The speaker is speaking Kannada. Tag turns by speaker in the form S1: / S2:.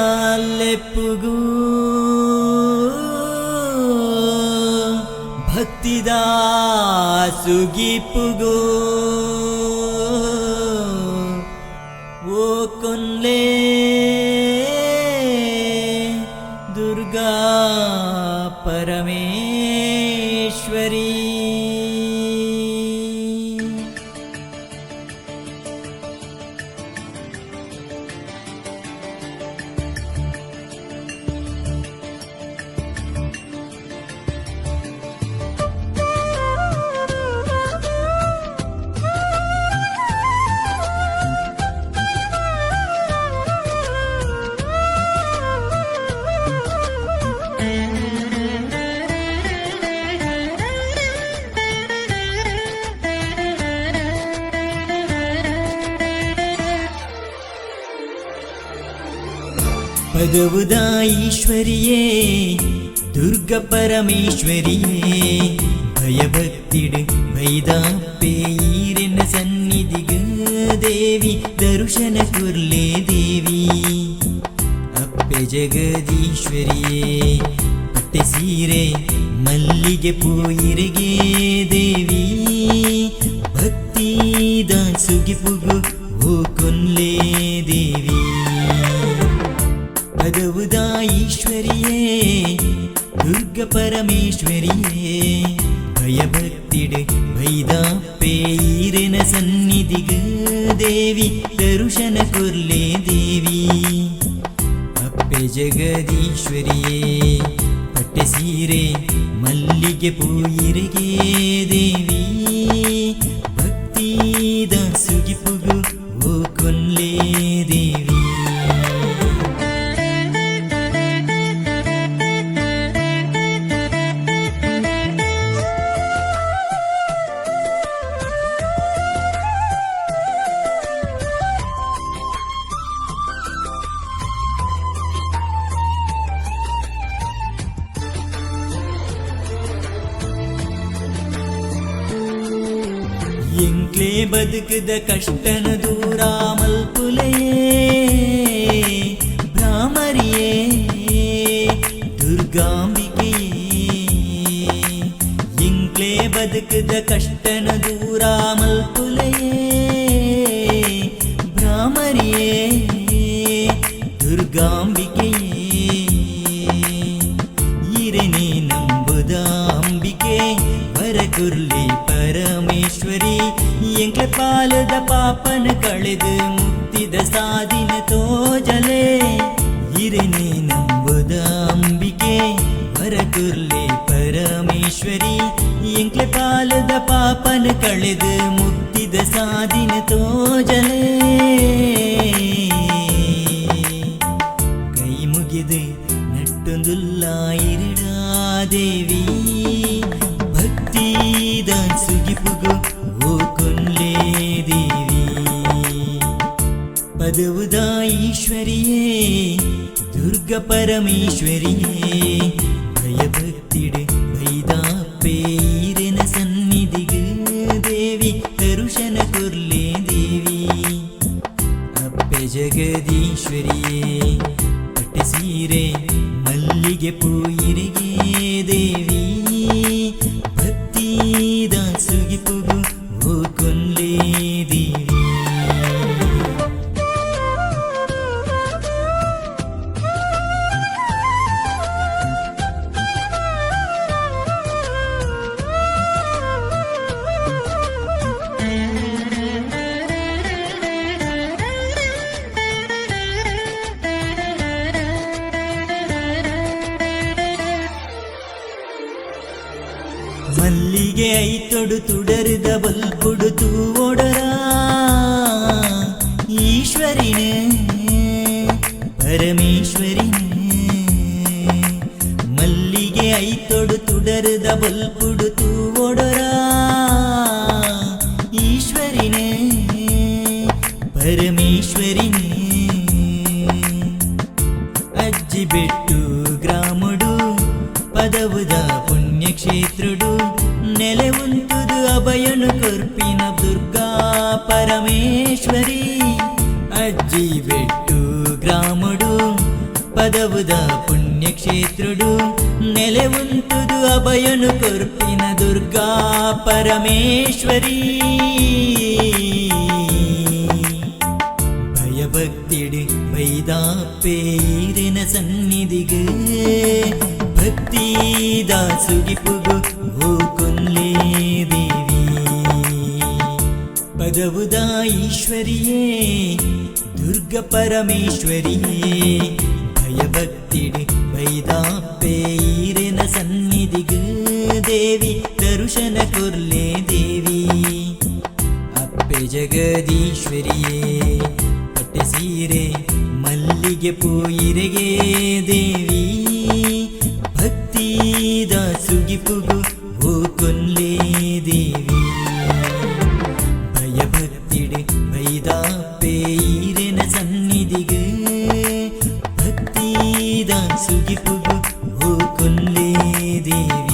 S1: ಉಡಲದಾಲೆಪ್ಪುಗೂ ಭಕ್ತಿದ ಸುಗಿಪುಗೂ ಓ ಕೊನ್ಲೆ ದುರ್ಗಾ ಪರಮೇಶ್ವರಿ ಪದವುದ ಈಶ್ವರಿಯೇ ದುರ್ಗ ಪರಮೇಶ್ವರಿಯೇ ಭಯಭಕ್ತಿಡು ಭೈದಾಪ್ಪೆ ಈರೆನ್ನ ಸನ್ನಿಧಿಗ ದೇವಿ ದರ್ಶನ ಕುರ್ಲೆ ದೇವಿ ಅಪ್ಪೆ ಜಗದೀಶ್ವರಿಯೇ ಪಟ್ಟೆ ಸೀರೆ ಮಲ್ಲಿಗೆ ಪೂಯಿರೆಗೆ ದೇವಿ ಭಕ್ತಿದ ಸುಗಿಪುಗು ಓ ಕೊನ್ಲೆ ದೇವಿ ಪದವುದ ಈಶ್ವರಿಯೇ ದುರ್ಗ ಪರಮೇಶ್ವರಿಯೇ ಭಯಭಕ್ತಿಡು ಭೈದಾಪ್ಪೆ ಈರೆನ ಸನ್ನಿಧಿಗ ದೇವಿ ದರ್ಶನ ಕುರ್ಲೆ ದೇವಿ ಅಪ್ಪೆ ಜಗದೀಶ್ವರಿಯೇ ಪಟ್ಟೆ ಸೀರೆ ಮಲ್ಲಿಗೆ ಪೂಯಿರೆಗೆ ದೇವಿ ಭಕ್ತಿದ ಸುಗಿಪುಗು ಓ ಕೊನ್ಲೆ ದೇವಿ ಎಂಕ್ಲೆ ಬದುಕದ ಕಷ್ಟನ ದೂರ ಮಲ್ಪುಲೆಯೇ ಭ್ರಾಮರಿಯೇ ದುರ್ಗಾಂಬಿಕೆಯೇ ಎಂಕ್ಲೆ ಬದುಕದ ಕಷ್ಟನ ದೂರ ಮಲ್ಪುಲೆಯೇ ಭ್ರಾಮರಿಯೇ ದುರ್ಗಾಂಬಿಕೆಯೇ ಈರೆನೆ ನಂಬುದ ಅಂಬಿಕೆ ವರಕುರ್ಲಿ ಪರಮೇಶ್ವರಿ ಎಂಕ್ಲೆ ಪಾಲದ ಪಾಪನ ಕಳೆದು ಮುಕ್ತಿದ ಸಾಧಿನ ತೋಜಲೆ ಇರೆನೆ ನಂಬುದ ಅಂಬಿಕೆ ವರಕುರ್ಲಿ ಪರಮೇಶ್ವರಿ ಎಂಕ್ಲೆ ಪಾಲದ ಪಾಪನ ಕಳೆದು ಮುಕ್ತಿದ ಸಾಧಿನ ತೋಜಲೆ ಕೈ ಮುಗಿದು ನಟ್ಟೊಂದುಲ್ಲ ಇರಡ ದೇವಿ ಭಕ್ತಿದ ಸುಗಿಪುಗು ಓ ಕೊನ್ಲೆ ದೇವಿ ಪದವುದ ಈಶ್ವರಿಯೇ ದುರ್ಗ ಪರಮೇಶ್ವರಿಯೇ ಭಯಭಕ್ತಿಡು ಭೈದಾಪ್ಪೆ ಈರೆನ ಸನ್ನಿಧಿಗ ದೇವಿ ದರ್ಶನ ಕುರ್ಲೆ ದೇವಿ ಅಪ್ಪೆ ಜಗದೀಶ್ವರಿಯೇ ಪಟ್ಟೆ ಸೀರೆ ಮಲ್ಲಿಗೆ ಪೂಯಿರೆಗೆ ದೇವಿ ಭಕ್ತಿದ ಸುಗಿಪುಗು ಓ ಕೊನ್ಲೆ ದೇವಿ ಮಲ್ಲಿಗೆ ಐತೊಡು ತುಡರಿದ ಬಲ್ಪುಡು ತೂವೊಡರ ಈಶ್ವರಿನೇ ಪರಮೇಶ್ವರಿನೇ ಮಲ್ಲಿಗೆ ಐತೊಡು ತುಡರಿದ ಬಲ್ಪುಡು ತೂವೊಡರ ಈಶ್ವರಿನೇ ಪರಮೇಶ್ವರಿನೇ ಅಜ್ಜಿ ಬೆಟ್ಟು ಗ್ರಾಮಡು ಪದವುದ ಪುಣ್ಯಕ್ಷೇತ್ರಡು ನೆಲೆ ಉಂಟುದು ಅಭಯನು ಕೊರ್ಪಿನ ದುರ್ಗಾ ಪರಮೇಶ್ವರಿ ಅಜ್ಜಿ ಬೆಟ್ಟು గ్రాముడు పదవుద పుణ్యక్షేత్రుడు నెలవుంతుదు అభయను కొర్పిన దుర్గా పరమేశ్వరీ ഭക്തിയുടെ വൈതാപ്പേരിന സന്നിധിക്ക് ഭക്തിദാസുകിപ്പുകു ഹോക്കൊല്ലേ ദേവി പദവുദാ ഈശ്വരിയേ ദുർഗ പരമേശ്വരിയേ ഭയഭക്തിയുടെ വൈതാപ്പേരിന സന്നിധിക്ക് ദേവി ദർശന കൊർലേ ദേവി അപ്പെ ജഗദീശ്വരിയേ ಸೀರೆ ಮಲ್ಲಿಗೆ ಪೂಯಿರೆಗೆ ದೇವಿ ಭಕ್ತಿದ ಸುಗಿಪುಗು ಓ ಕೊನ್ಲೇ ದೇವಿ ಭಯಭಕ್ತಿಡೆ ವೈದಾಪೇರಿನ ಸನ್ನಿಧಿಗೆ ಭಕ್ತಿದ ಸುಗಿಪುಗು ಓ ಕೊನ್ಲೇ ದೇವಿ